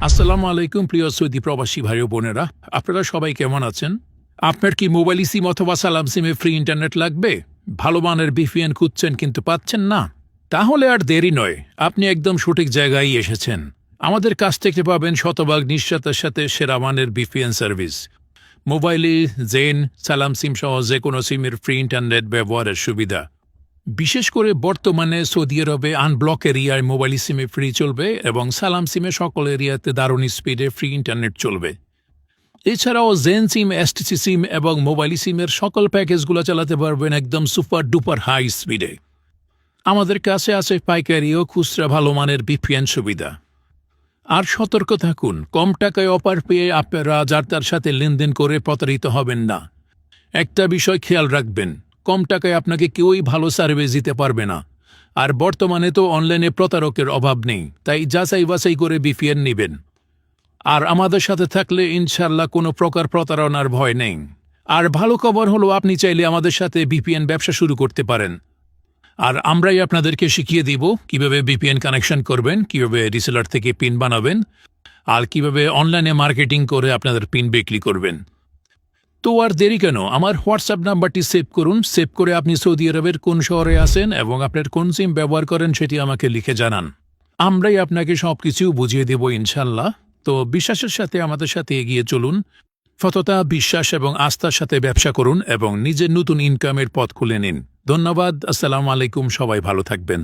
আসসালামু আলাইকুম প্রিয় সৌদি প্রবাসী ভাই ও বোনেরা, আপনারা সবাই কেমন আছেন? আপনার কি মোবাইল সিম অথবা সালাম সিমে ফ্রি ইন্টারনেট লাগবে? ভালো মানের ভিপিএন খুঁজছেন কিন্তু পাচ্ছেন না? তাহলে আর দেরি নয়, আপনি একদম সঠিক জায়গায় এসেছেন। আমাদের কাছ থেকে পাবেন শতভাগ নিশ্চয়তার সাথে সেরা মানের ভিপিএন সার্ভিস। মোবাইলে জেন, সালাম সিম সহ যে কোনো সিমের ফ্রি ইন্টারনেট ব্যবহারের সুবিধা। বিশেষ করে বর্তমানে সৌদি আরবে আনব্লক এরিয়ায় মোবাইল সিমে ফ্রি চলবে এবং সালাম সিমে সকল এরিয়াতে দারুণ স্পিডে ফ্রি ইন্টারনেট চলবে। এছাড়াও জেন সিম, এসটিসি সিম এবং মোবাইল সিমের সকল প্যাকেজগুলো চালাতে পারবেন একদম সুপার ডুপার হাই স্পিডে। আমাদের কাছে আছে পাইকারি ও খুচরা ভালো মানের ভিপিএন সুবিধা। আর সতর্ক থাকুন, কম টাকায় অফার পেয়ে আপনারা যার তার সাথে লেনদেন করে প্রতারিত হবেন না। একটা বিষয় খেয়াল রাখবেন, কম টাকায় আপনাকে কেউই ভালো সার্ভিস দিতে পারবে না। আর বর্তমানে তো অনলাইনে প্রতারকের অভাব নেই, তাই যাচাই বাছাই করে ভিপিএন নেবেন। আর আমাদের সাথে থাকলে ইনশাল্লাহ কোনো প্রকার প্রতারণার ভয় নেই। আর ভালো খবর হলো, আপনি চাইলে আমাদের সাথে ভিপিএন ব্যবসা শুরু করতে পারেন। আর আমরাই আপনাদেরকে শিখিয়ে দিব কিভাবে ভিপিএন কানেকশন করবেন, কিভাবে রিসেলার থেকে পিন বানাবেন, আর কিভাবে অনলাইনে মার্কেটিং করে আপনাদের পিন বিক্রি করবেন। তো আর দেরি কেন, আমার হোয়াটসঅ্যাপ নাম্বারটি সেভ করুন। সেভ করে আপনি সৌদি আরবের কোন শহরে আছেন এবং আপনার কোন সিম ব্যবহার করেন সেটি আমাকে লিখে জানান। আমরাই আপনাকে সবকিছু বুঝিয়ে দেব ইনশাল্লাহ। তো বিশ্বাসের সাথে আমাদের সাথে এগিয়ে চলুন। সততা, বিশ্বাস এবং আস্থার সাথে ব্যবসা করুন এবং নিজের নতুন ইনকামের পথ খুলে নিন। ধন্যবাদ। আসসালামু আলাইকুম। সবাই ভালো থাকবেন।